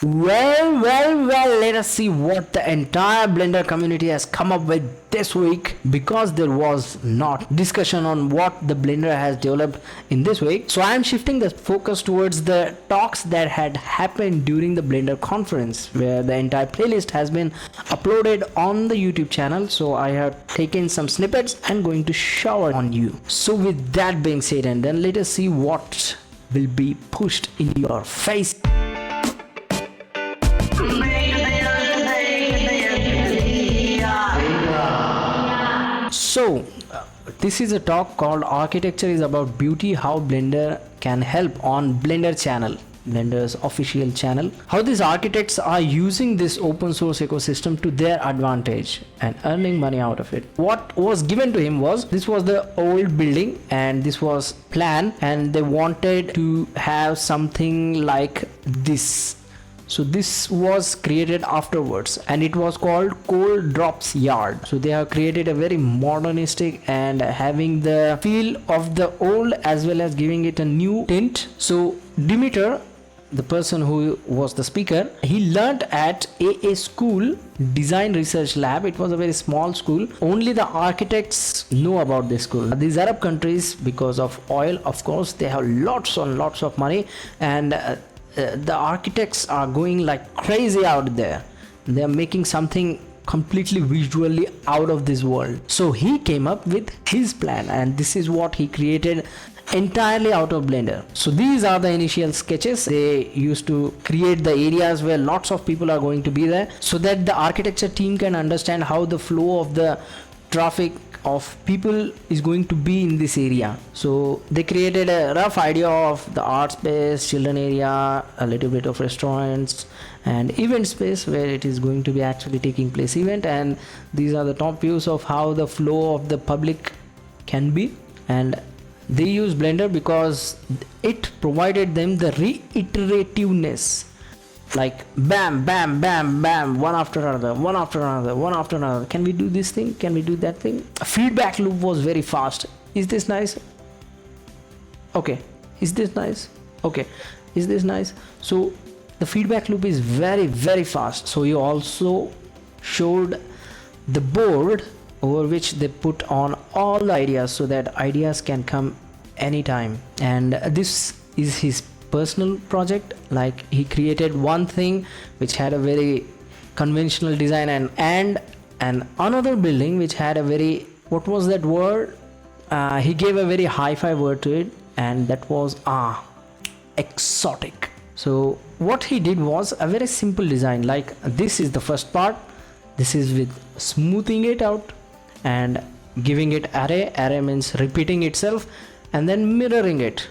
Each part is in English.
Well, let us see what the entire Blender community has come up with this week, because there was not discussion on what the Blender has developed in this week. So I am shifting the focus towards the talks that had happened during the Blender conference, where the entire playlist has been uploaded on the YouTube channel. So I have taken some snippets and going to shower on you. So with that being said, and then let us see what will be pushed in your face. So this is a talk called Architecture is About Beauty, how Blender can help on Blender channel, Blender's official channel, how these architects are using this open source ecosystem to their advantage and earning money out of it. What was given to him was, this was the old building and this was plan, and they wanted to have something like this. So this was created afterwards and it was called Cold Drops Yard. So they have created a very modernistic and having the feel of the old as well as giving it a new tint. So Dimitar, the person who was the speaker, he learnt at AA school, design research lab. It was a very small school. Only the architects know about this school. These Arab countries, because of oil, of course, they have lots and lots of money, and the architects are going like crazy out there. They are making something completely visually out of this world. So he came up with his plan, and this is what he created entirely out of Blender. So these are the initial sketches. They used to create the areas where lots of people are going to be there, so that the architecture team can understand how the flow of the traffic of people is going to be in this area. So they created a rough idea of the art space, children area, a little bit of restaurants and event space where it is going to be actually taking place event, and these are the top views of how the flow of the public can be. And they use Blender because it provided them the reiterativeness, like bam bam bam bam, one after another, one after another, one after another. Can we do this thing? Can we do that thing? A feedback loop was very fast. Is this nice? Okay. Is this nice? Okay. Is this nice? So the feedback loop is very fast. So you also showed the board over which they put on all the ideas, so that ideas can come anytime. And this is his personal project. Like, he created one thing which had a very conventional design, and another building which had a very, what was that word, he gave a very hi-fi word to it, and that was exotic. So what he did was a very simple design. Like, this is the first part, this is with smoothing it out and giving it array means repeating itself, and then mirroring it,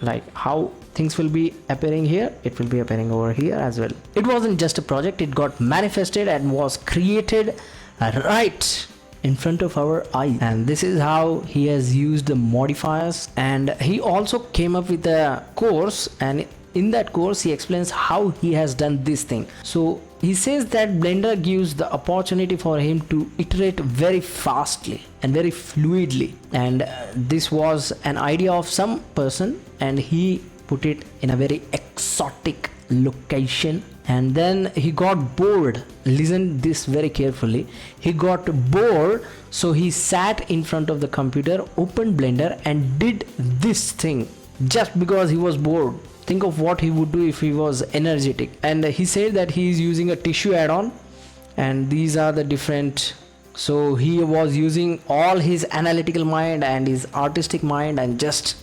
like how things will be appearing here, it will be appearing over here as well. It wasn't just a project, it got manifested and was created right in front of our eyes. And this is how he has used the modifiers. And he also came up with a course, and in that course he explains how he has done this thing. So he says that Blender gives the opportunity for him to iterate very fastly and very fluidly, and this was an idea of some person and he put it in a very exotic location. And then he got bored. Listen this very carefully. He got bored, so he sat in front of the computer, opened Blender and did this thing just because he was bored. Think of what he would do if he was energetic. And he said that he is using a tissue add-on, and these are the different. So he was using all his analytical mind and his artistic mind and just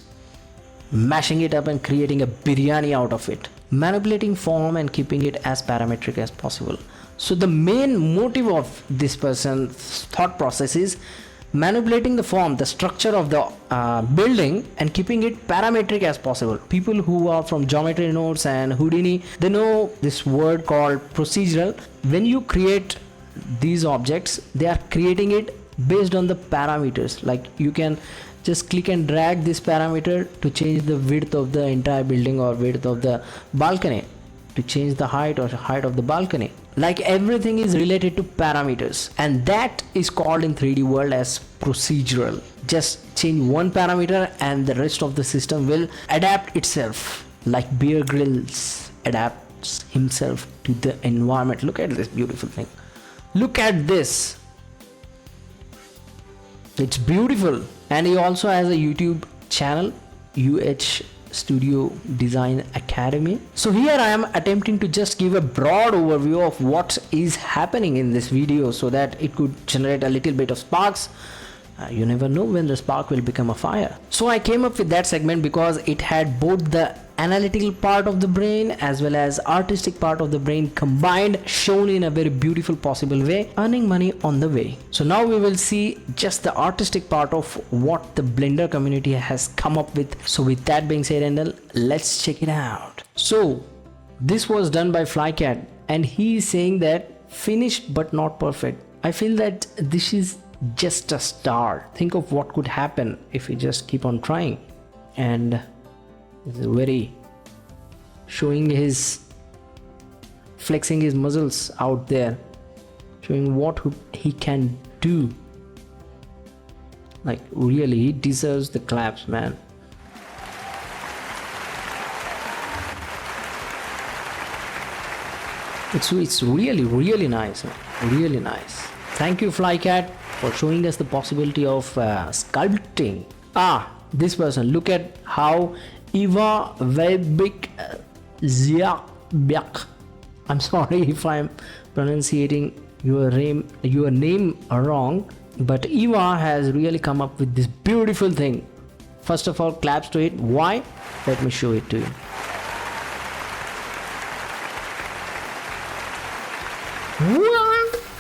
mashing it up and creating a biryani out of it, manipulating form and keeping it as parametric as possible. So the main motive of this person's thought process is manipulating the form, the structure of the building, and keeping it parametric as possible. People who are from geometry nodes and Houdini, they know this word called procedural. When you create these objects, they are creating it based on the parameters. Like, you can just click and drag this parameter to change the width of the entire building or width of the balcony, to change the height or height of the balcony. Like, everything is related to parameters, and that is called in 3D world as procedural. Just change one parameter and the rest of the system will adapt itself, like Bear Grylls adapt adapts himself to the environment. Look at this beautiful thing. Look at this. It's beautiful. And he also has a YouTube channel, Studio Design Academy. So here I am attempting to just give a broad overview of what is happening in this video so that it could generate a little bit of sparks. You never know when the spark will become a fire. So I came up with that segment because it had both the analytical part of the brain as well as artistic part of the brain combined, shown in a very beautiful possible way, earning money on the way. So now we will see just the artistic part of what the Blender community has come up with. So with that being said, Endel, let's check it out. So this was done by Flycat and he is saying that finished but not perfect. I feel that this is just a start. Think of what could happen if we just keep on trying. And it's very showing his flexing his muscles out there, showing what he can do. Like really, he deserves the claps, man. It's really nice, man. Really nice. Thank you, Flycat, for showing us the possibility of sculpting. This person, look at how Eva Webik Ziak. I'm sorry if I'm pronouncing your name wrong, but Eva has really come up with this beautiful thing. First of all, claps to it. Why? Let me show it to you. What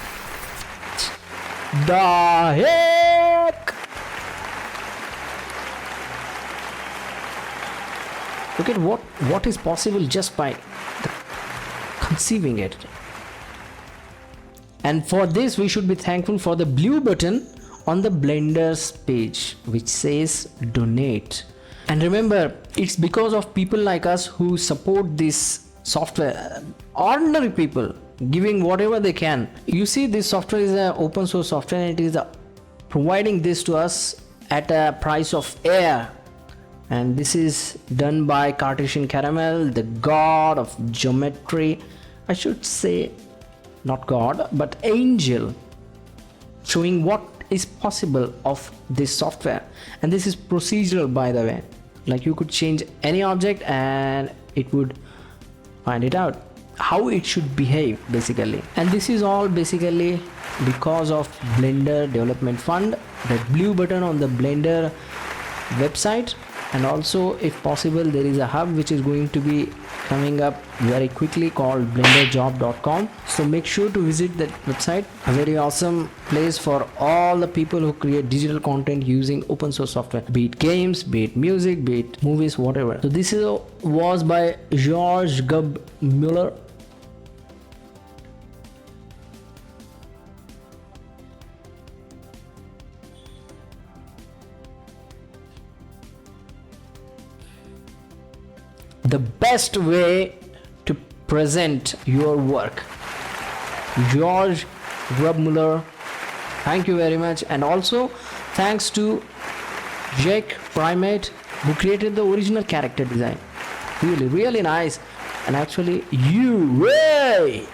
the heck? Look at what is possible just by conceiving it. And for this we should be thankful for the blue button on the Blender's page which says donate. And remember, it's because of people like us who support this software, ordinary people giving whatever they can. You see, this software is an open source software and it is providing this to us at a price of air. And this is done by Cartesian Caramel, the god of geometry. I should say not god but angel, showing what is possible of this software. And this is procedural, by the way. Like you could change any object and it would find it out how it should behave basically. And this is all basically because of Blender Development Fund, that blue button on the Blender website. And also, if possible, there is a hub which is going to be coming up very quickly called blenderjob.com. So make sure to visit that website. A very awesome place for all the people who create digital content using open source software, be it games, be it music, be it movies, whatever. So this was by George Gub Muller. The best way to present your work. George Grubmuller, thank you very much. And also thanks to Jake Primate who created the original character design. Really nice. And actually really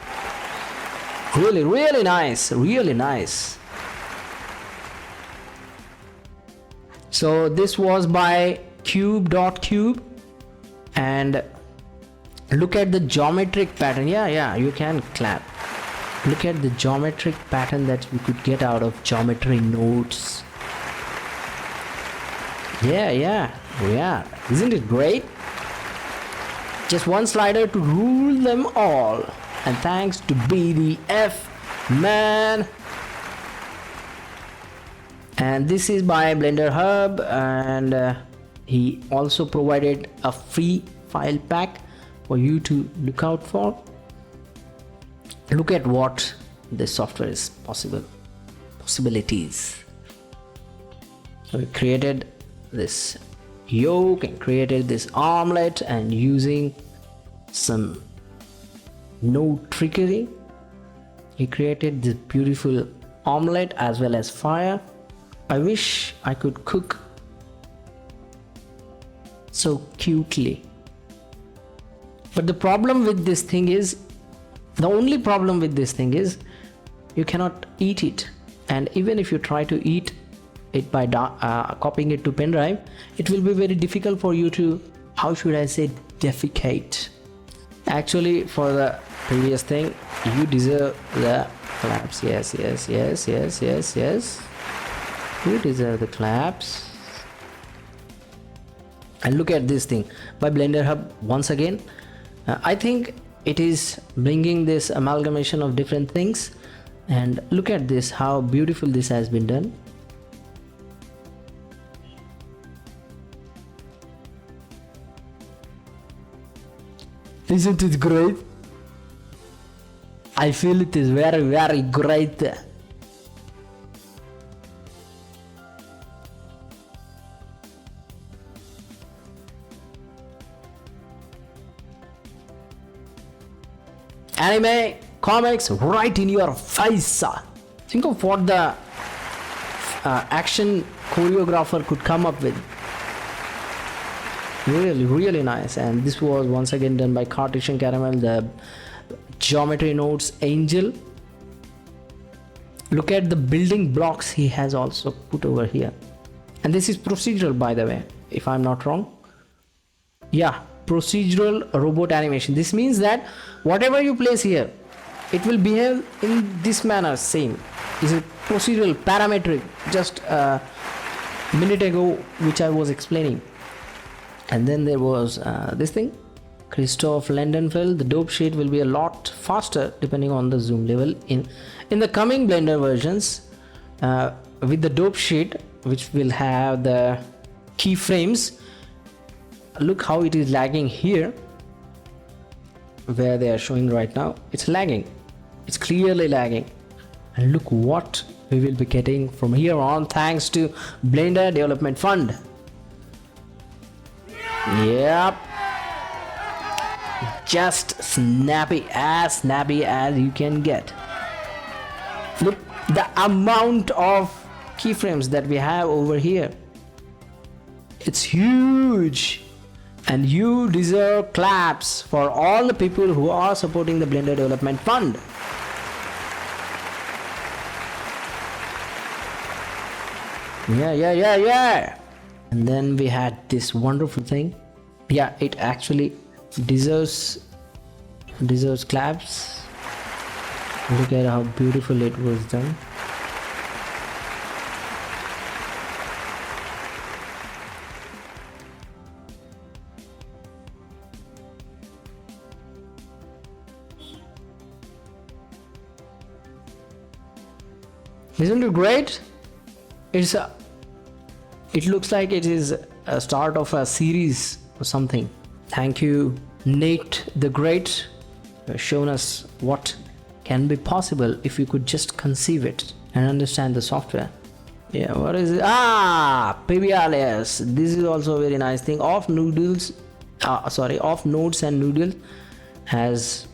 nice. So this was by cube.cube. And look at the geometric pattern. Yeah, you can clap. Look at the geometric pattern that we could get out of geometry nodes. Yeah. Isn't it great? Just one slider to rule them all. And thanks to BDF, man. And this is by Blender Hub, and he also provided a free file pack for you to look out for. Look at what this software is possibilities. So we created this yolk and created this omelet, and using some node trickery, he created this beautiful omelet as well as fire. I wish I could cook so cutely. But the problem with this thing is, the only problem with this thing is you cannot eat it. And even if you try to eat it by copying it to pen drive, it will be very difficult for you to, how should I say, defecate. Actually, for the previous thing, you deserve the claps. Yes, yes, yes, yes, yes, yes. You deserve the claps. And look at this thing by Blender Hub once again. I think it is bringing this amalgamation of different things, and look at this, how beautiful this has been done. Isn't it great? I feel it is very, very great. Anime, comics, right in your face. Think of what the action choreographer could come up with. Really, really nice. And this was once again done by Cartesian Caramel, the geometry nodes angel. Look at the building blocks he has also put over here. And this is procedural, by the way, if I'm not wrong. Yeah, procedural robot animation. This means that whatever you place here, it will behave in this manner, same. Is it procedural, parametric, just a minute ago, which I was explaining. And then there was this thing, Christoph Lendenfeld. The dope sheet will be a lot faster depending on the zoom level. In the coming Blender versions, with the dope sheet, which will have the keyframes, look how it is lagging here, where they are showing right now. It's lagging. It's clearly lagging. And look what we will be getting from here on, thanks to Blender Development Fund. Yep. Just snappy as you can get. Look, the amount of keyframes that we have over here. It's huge. And you deserve claps for all the people who are supporting the Blender Development Fund. Yeah. And then we had this wonderful thing. Yeah, it actually deserves claps. Look at how beautiful it was done. Isn't it great? It looks like it is a start of a series or something. Thank you, Nate the Great. You have shown us what can be possible if you could just conceive it and understand the software. Yeah, what is it? PBRS. This is also a very nice thing. Off Nodes and Noodles has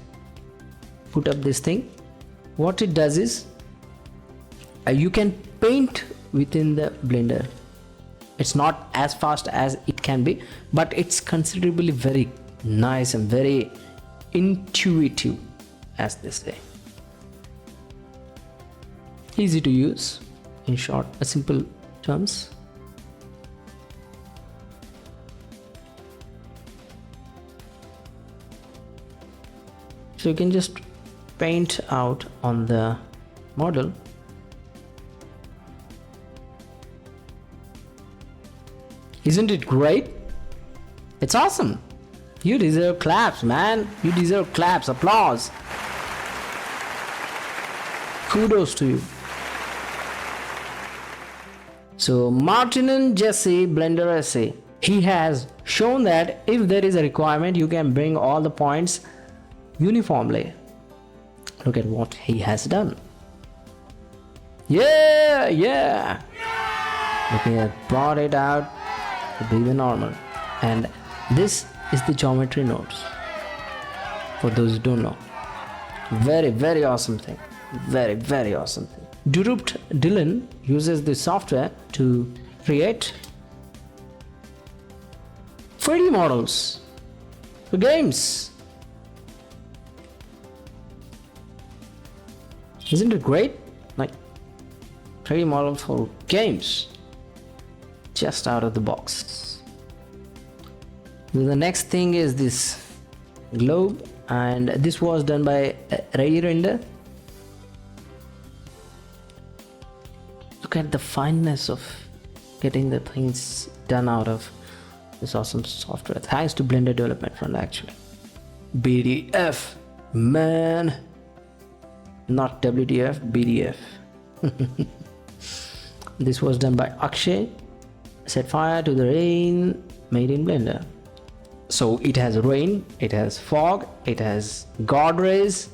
put up this thing. What it does is, you can paint within the Blender. It's not as fast as it can be, but it's considerably very nice and very intuitive, as they say. Easy to use, in short, a simple terms. So you can just paint out on the model. Isn't it great? It's awesome. You deserve claps, man. You deserve claps, applause. Kudos to you. So Martin and Jesse, Blender essay. He has shown that if there is a requirement, you can bring all the points uniformly. Look at what he has done. Yeah. Look at, brought it out to be the normal. And this is the geometry nodes, for those who don't know. Very awesome thing. Very awesome thing. Durupt Dylan uses this software to create 3D models for games. Isn't it great? Like 3D model for games, just out of the box. The next thing is this globe, and this was done by Ready Render. Look at the fineness of getting the things done out of this awesome software. Thanks to Blender Development Fund, actually. BDF, man. Not WTF, BDF. This was done by Akshay. Set fire to the rain, made in Blender. So it has rain, it has fog, it has God rays,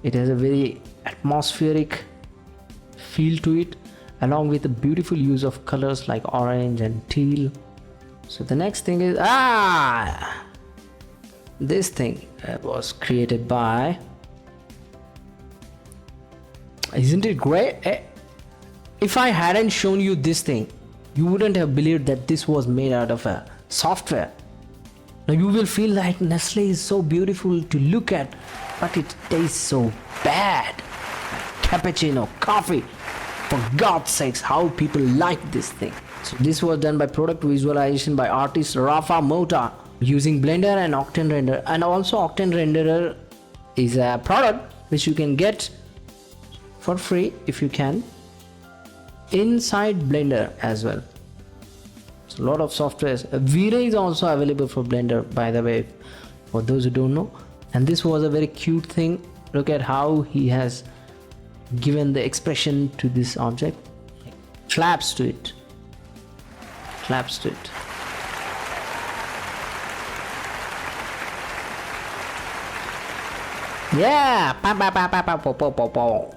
it has a very atmospheric feel to it, along with the beautiful use of colors like orange and teal. So the next thing is this thing was created by, isn't it great? If I hadn't shown you this thing, you wouldn't have believed that this was made out of a software. Now you will feel like Nestle is so beautiful to look at, but it tastes so bad. Cappuccino, coffee, for God's sakes, how people like this thing. So this was done by product visualization by artist Rafa Mota using Blender and Octane Render. And also Octane Renderer is a product which you can get for free if you can inside Blender as well. So a lot of softwares. Veda is also available for Blender, by the way, for those who don't know. And this was a very cute thing. Look at how he has given the expression to this object. Claps to it. Claps to it. Yeah! Pa, pa, pa, pa, pa, po, po, po, po.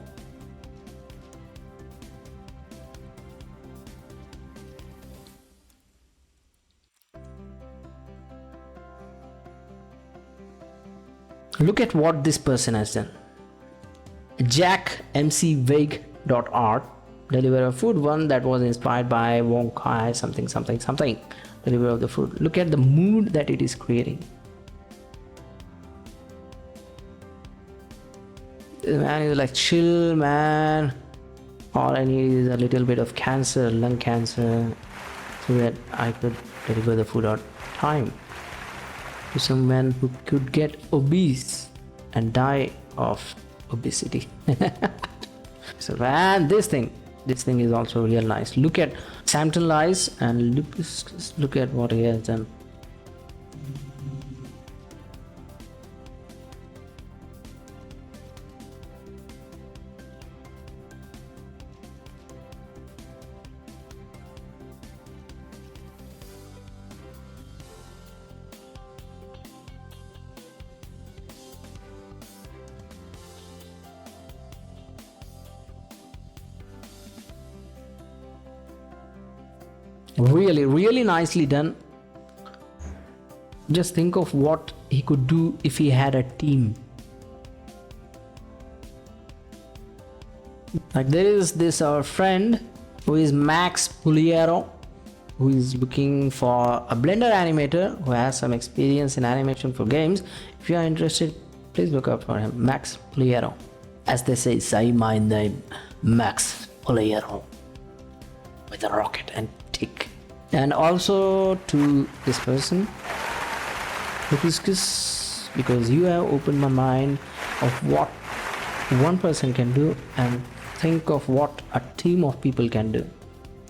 Look at what this person has done. JackMCVig.art, deliver of food, one that was inspired by Wong Kai something something something, deliver of the food. Look at the mood that it is creating. The man is like, chill man, all I need is a little bit of cancer, lung cancer, so that I could deliver the food on time to some man who could get obese and die of obesity. So, and this thing is also real nice. Look at Samton Lies and look at what he has done. Really nicely done. Just think of what he could do if he had a team. Like there is this our friend who is Max Puliero, who is looking for a Blender animator who has some experience in animation for games. If you are interested, please look up for him, Max Puliero. As they say my name, Max Puliero, with a rocket and tick. And also to this person, because you have opened my mind of what one person can do and think of what a team of people can do.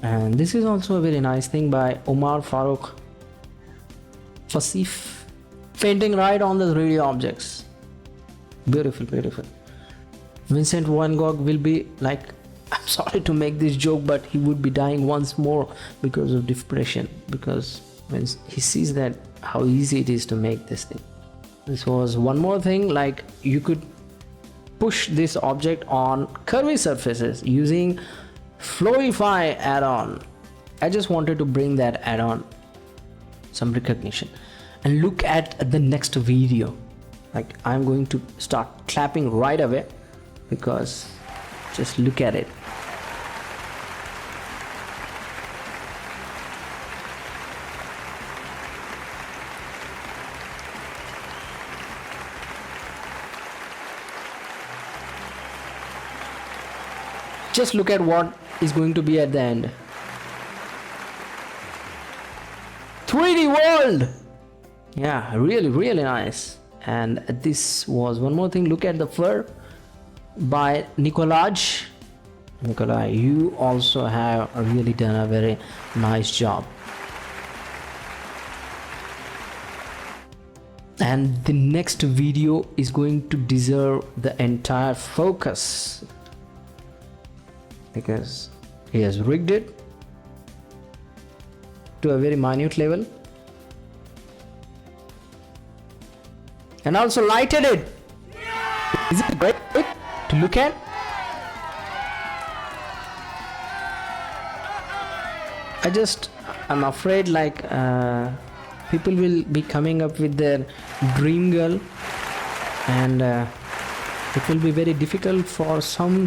And this is also a very nice thing by Omar Farooq Fasif, painting right on the 3D objects. Beautiful, beautiful. Vincent Van Gogh will be like, I'm sorry to make this joke, but he would be dying once more because of depression, because when he sees that how easy it is to make this thing. This was one more thing, like you could push this object on curvy surfaces using Flowify add-on. I just wanted to bring that add-on some recognition. And look at the next video. Like I'm going to start clapping right away, because just look at it. Just look at what is going to be at the end. 3D world. Yeah, really nice. And this was one more thing. Look at the fur by Nikolaj. Nikolai, you also have really done a very nice job. And the next video is going to deserve the entire focus because he has rigged it to a very minute level and also lighted it. Is it great to look at? I'm afraid like people will be coming up with their dream girl, and it will be very difficult for some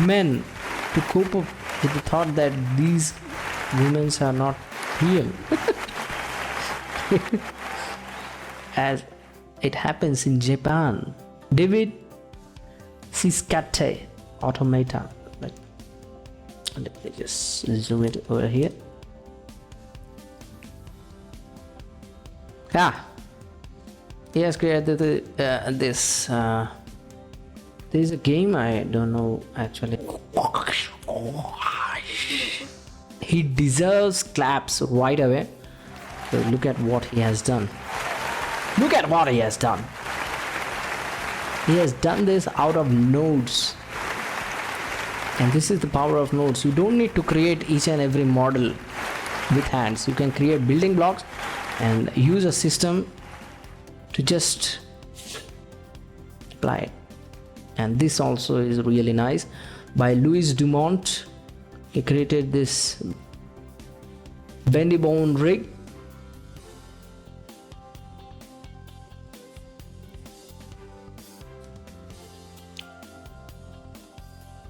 men to cope up with the thought that these women are not real. As it happens in Japan. David Siskate Automata. Let me just zoom it over here. He has created this. There is a game, I don't know actually. He deserves claps right away. So look at what he has done. Look at what he has done. He has done this out of nodes. And this is the power of nodes. You don't need to create each and every model with hands. You can create building blocks and use a system to just apply it. And this also is really nice. By Louis Dumont, he created this bendy bone rig.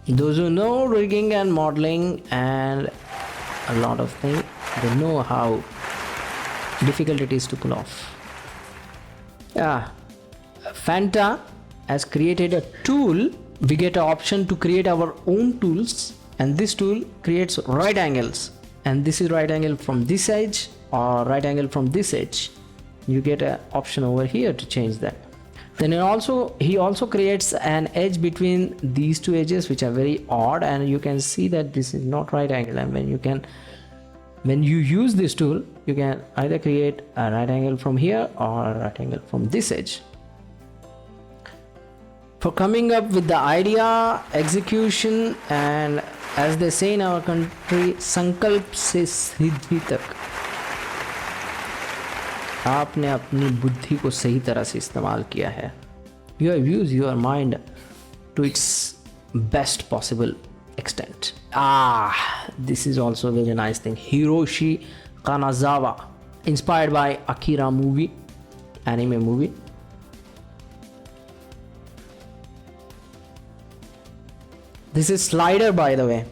Those who know rigging and modeling and a lot of things, they know how difficult it is to pull off. Fanta has created a tool. We get an option to create our own tools, and this tool creates right angles, and this is right angle from this edge or right angle from this edge. You get an option over here to change that. Then he also creates an edge between these two edges, which are very odd, and you can see that this is not right angle. And when you use this tool, you can either create a right angle from here or a right angle from this edge. For coming up with the idea, execution, and as they say in our country, संकल्प से सिद्धि तक आपने अपनी बुद्धि को सही तरह से इस्तेमाल किया है. You have used your mind to its best possible extent. This is also a very nice thing. Hiroshi Kanazawa, inspired by Akira movie, anime movie. This is slider, by the way.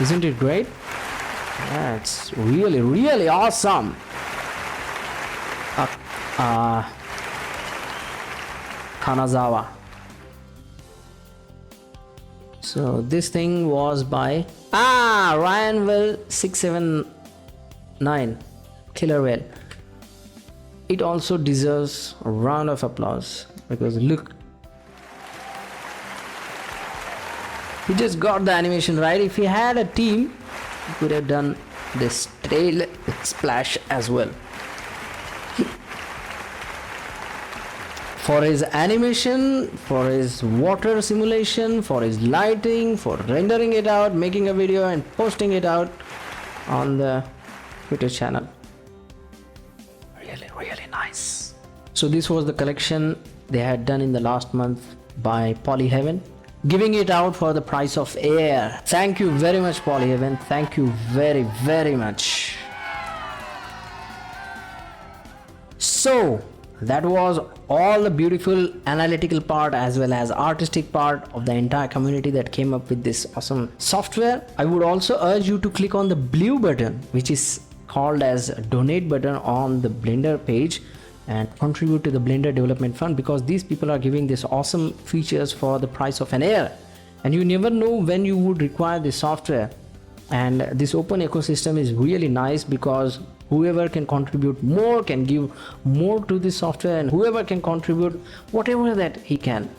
Isn't it great? Yeah, it's really awesome. Kanazawa. So this thing was by Ryanville 679 Killer Whale. It also deserves a round of applause because look, he just got the animation right. If he had a team, he could have done this tail splash as well. For his animation, for his water simulation, for his lighting, for rendering it out, making a video and posting it out on the Twitter channel. Really nice. So this was the collection they had done in the last month by Polyheaven, giving it out for the price of air. Thank you very much, Polyheaven. Thank you very much. So that was all the beautiful analytical part as well as artistic part of the entire community that came up with this awesome software. I would also urge you to click on the blue button, which is called as donate button on the Blender page, and contribute to the Blender development fund, because these people are giving this awesome features for the price of an air, and you never know when you would require this software. And this open ecosystem is really nice, because whoever can contribute more can give more to this software, and whoever can contribute whatever that he can,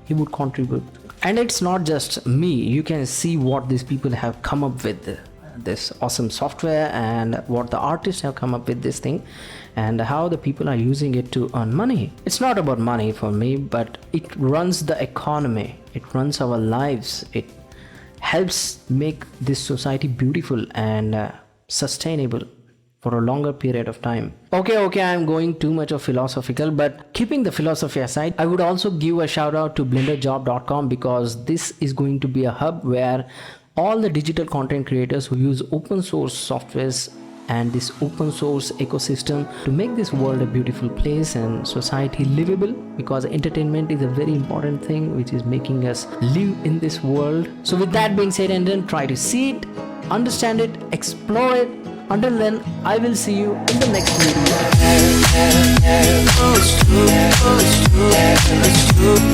he would contribute. And it's not just me, you can see what these people have come up with, this awesome software, and what the artists have come up with this thing, and how the people are using it to earn money. It's not about money for me, but it runs the economy, it runs our lives, it helps make this society beautiful and sustainable for a longer period of time. Okay, I'm going too much of philosophical, but keeping the philosophy aside, I would also give a shout out to blenderjob.com, because this is going to be a hub where all the digital content creators who use open source softwares and this open source ecosystem to make this world a beautiful place and society livable, because entertainment is a very important thing which is making us live in this world. So with that being said, and then try to see it, understand it, explore it. Until then, I will see you in the next video.